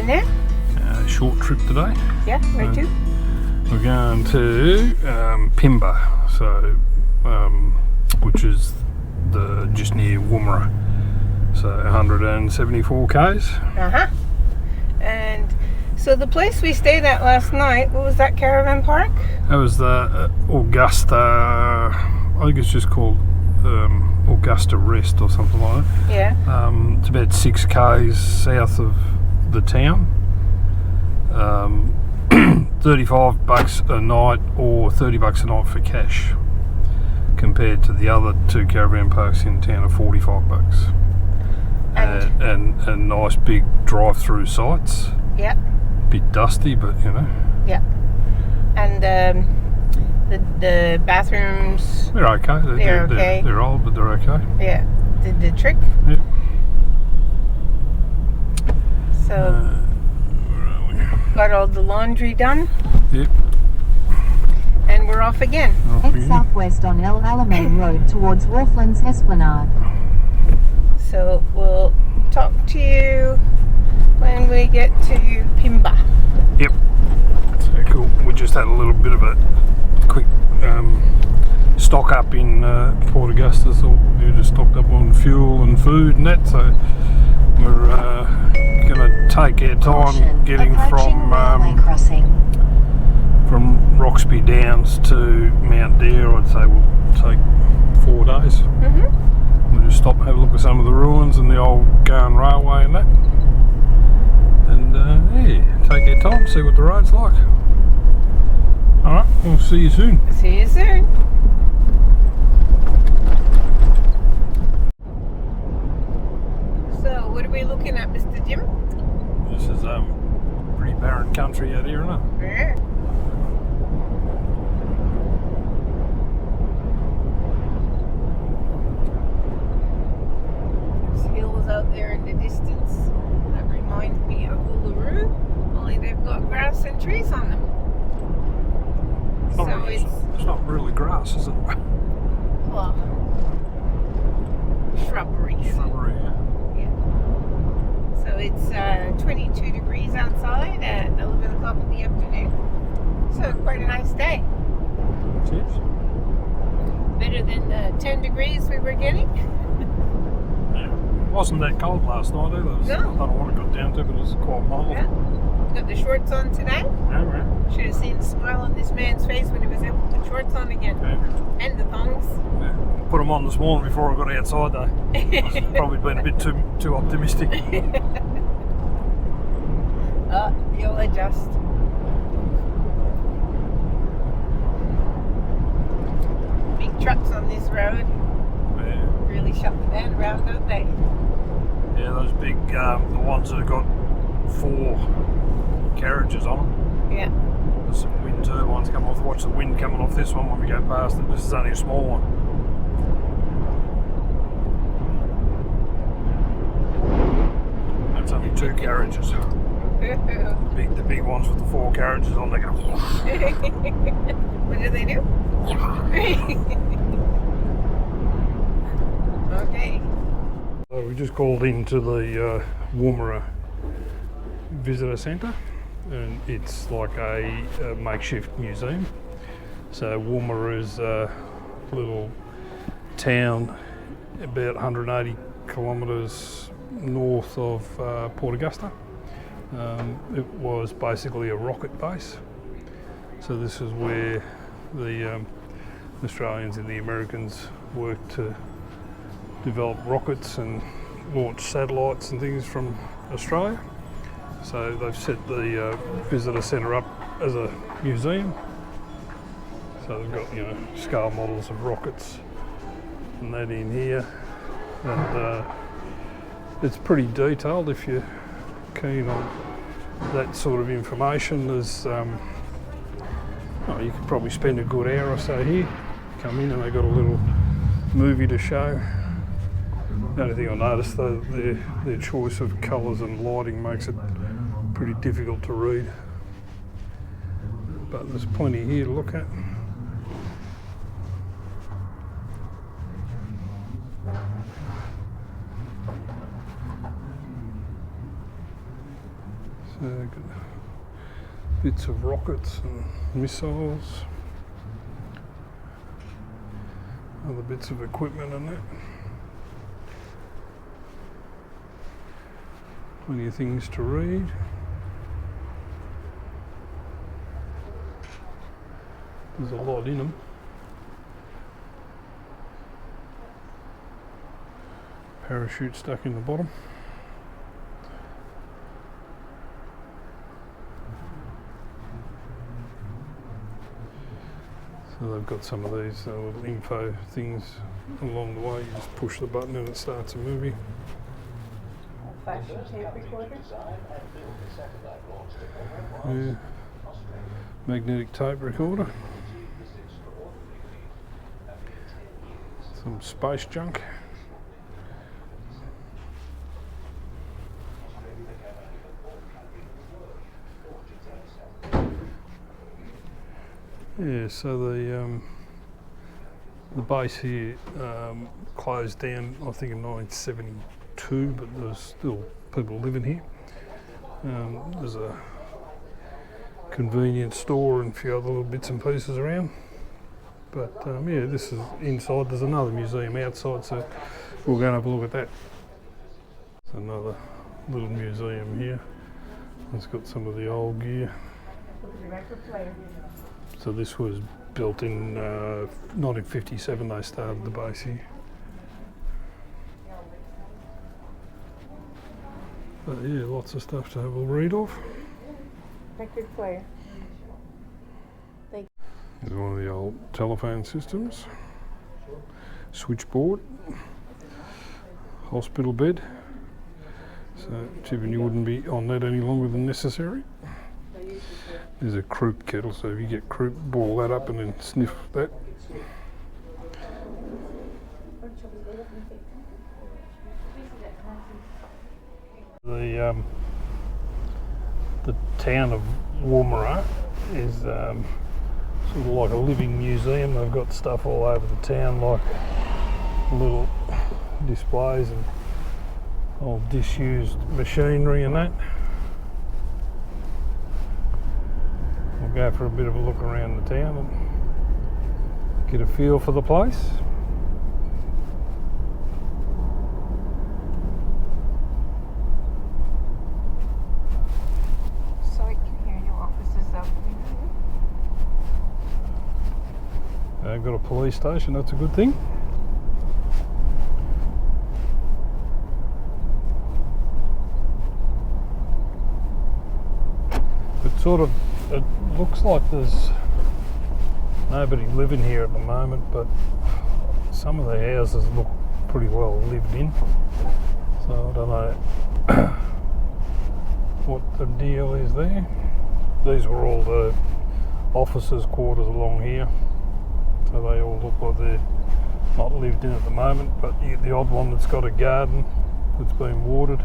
going there? Short trip today. Yeah, where to? We're going to Pimba, so which is just near Woomera, so 174 k's. And so the place we stayed at last night, what was that caravan park? That was the Augusta. I think it's just called Augusta Rest or something like that. Yeah. It's about 6 k's south of the town. $35 a night or $30 a night for cash, compared to the other 2 caravan parks in town of $45. And nice big drive-through sites. Yeah. Bit dusty, but you know. Yeah. And the bathrooms. They're okay. They're okay. They're old, but they're okay. Yeah. Did the trick. Yep. So. Got all the laundry done. Yep. And we're off again. Head southwest on El Alamein Road towards Wharflands Esplanade. So we'll talk to you when we get to Pimba. Yep. So cool. We just had a little bit of a quick stock up in Port Augusta, so we just stocked up on fuel and food and that. So we're going to take our time getting from Roxby Downs to Mount Dare. I'd say we'll take 4 days. We'll just stop and have a look at some of the ruins and the old Garn Railway and that. And yeah, take our time, see what the road's like. Alright, we'll see you soon. See you soon. So, what are we looking at, Mr. Jim? This is pretty barren country out here, isn't it? Yeah. There's hills out there in the distance that remind me of Uluru, only they've got grass and trees on them. It's not really grass, is it? Well, shrubbery. Shrubbery, yeah. So it's 22 degrees outside at 11 o'clock in the afternoon. So quite a nice day. Cheers. Better than the 10 degrees we were getting. Yeah. It wasn't that cold last night either. No. I don't know what it got down to, but it was quite mild. Yeah. Got the shorts on today. Yeah, right. Should have seen the smile on this man's face when he was able to put shorts on again. Yeah. And the thongs. Yeah. Put them on this morning before I got outside though. Probably been a bit too optimistic. You'll adjust. Big trucks on this road. Yeah. Really shut the band around, don't they? Yeah, those big, the ones that have got 4 carriages on them. Yeah. There's some wind turbines coming off. Watch the wind coming off this one when we go past it. This is only a small one. That's only 2 carriages. The big ones with the 4 carriages on, they go. What do they do? Okay. So we just called into the Woomera Visitor Centre, and it's like a makeshift museum. So Woomera is a little town about 180 kilometres north of Port Augusta. It was basically a rocket base. So this is where the Australians and the Americans worked to develop rockets and launch satellites and things from Australia. So they've set the visitor centre up as a museum. So they've got, scale models of rockets and that in here, and it's pretty detailed if you're keen on that sort of information. There's you could probably spend a good hour or so here. Come in and they've got a little movie to show. The only thing I noticed though, their choice of colours and lighting makes it pretty difficult to read. But there's plenty here to look at. So got bits of rockets and missiles, other bits of equipment and that. Plenty of things to read. There's a lot in them. Parachute stuck in the bottom. So they've got some of these little info things along the way. You just push the button and it starts a movie. Flash tape recorder. Yeah. Magnetic tape recorder. Some space junk. Yeah, so the base here closed down, I think, in 1972, but there's still people living here. There's a convenience store and a few other little bits and pieces around. But yeah, this is inside. There's another museum outside, so we'll go and have a look at that. There's another little museum here. It's got some of the old gear. So this was built in 1957, they started the base here. But yeah, lots of stuff to have a read of. Record player. There's one of the old telephone systems. Switchboard. Hospital bed. So tipping you wouldn't be on that any longer than necessary. There's a croup kettle, so if you get croup, boil that up and then sniff that. The town of Woomera is sort of like a living museum. They've got stuff all over the town, like little displays and old disused machinery and that. We'll go for a bit of a look around the town and get a feel for the place. So I can hear your offices up. They've got a police station, that's a good thing. It looks like there's nobody living here at the moment, but some of the houses look pretty well lived in. So I don't know what the deal is there. These were all the officers' quarters along here, so they all look like they're not lived in at the moment, but you get the odd one that's got a garden that's been watered.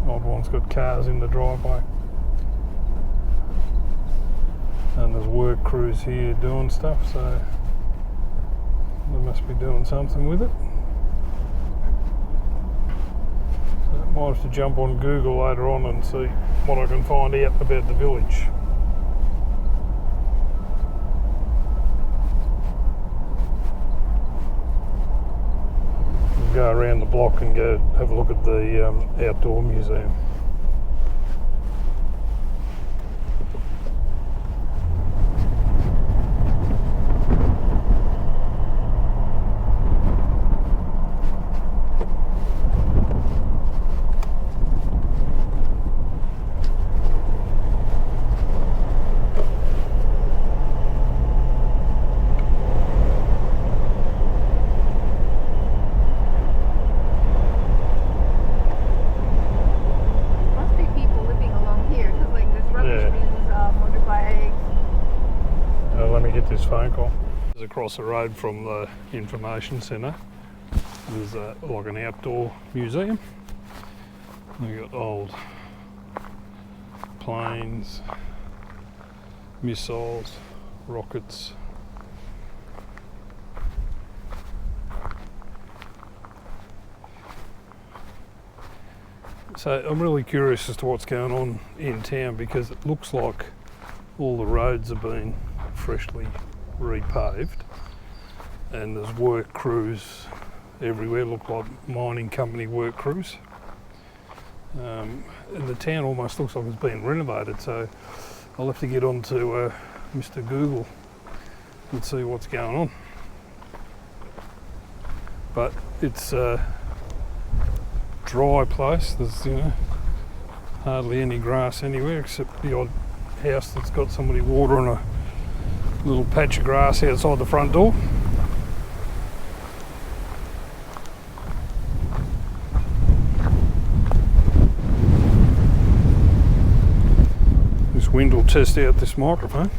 The odd one's got cars in the driveway. And there's work crews here doing stuff, so they must be doing something with it. So I might have to jump on Google later on and see what I can find out about the village. We'll go around the block and go have a look at the outdoor museum. This phone call. Across the road from the information centre, there's like an outdoor museum. We've got old planes, missiles, rockets. So I'm really curious as to what's going on in town, because it looks like all the roads have been freshly repaved and there's work crews everywhere, look like mining company work crews. And the town almost looks like it's been renovated, so I'll have to get on to Mr. Google and see what's going on. But it's a dry place. There's hardly any grass anywhere except the odd house that's got somebody watering a little patch of grass outside the front door. This wind will test out this microphone.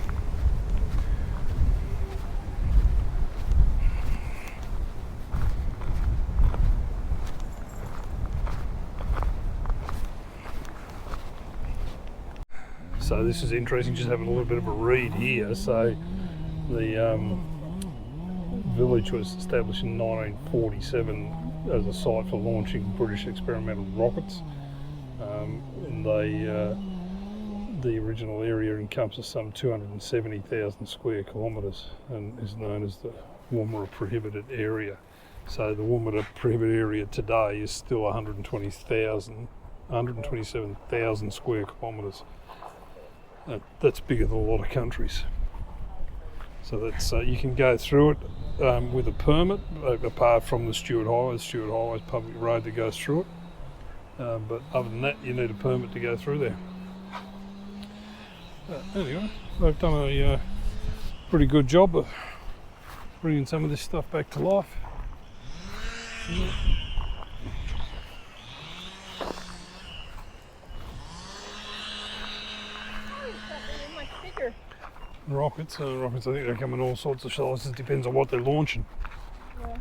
So this is interesting, just having a little bit of a read here. So the village was established in 1947 as a site for launching British experimental rockets. And the original area encompasses some 270,000 square kilometres and is known as the Woomera prohibited area. So the Woomera prohibited area today is still 127,000 square kilometres. That's bigger than a lot of countries. So that's you can go through it with a permit, apart from the Stewart Highway. The Stewart Highway is public road that goes through it. But other than that, you need a permit to go through there. Anyway, they've done a pretty good job of bringing some of this stuff back to life. Yeah. Rockets, I think they come in all sorts of sizes, depends on what they're launching. Yeah.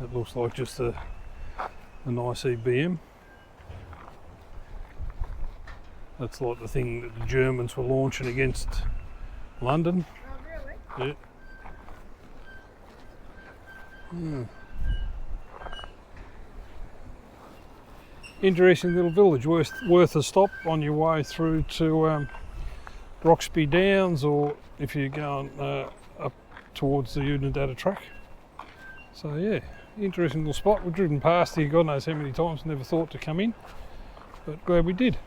It looks like just a nice EBM. That's like the thing that the Germans were launching against London. Oh, really? Yeah. Interesting little village, worth a stop on your way through to Roxby Downs, or if you're going up towards the Unadilla track. So yeah, interesting little spot. We've driven past here God knows how many times, never thought to come in, but glad we did.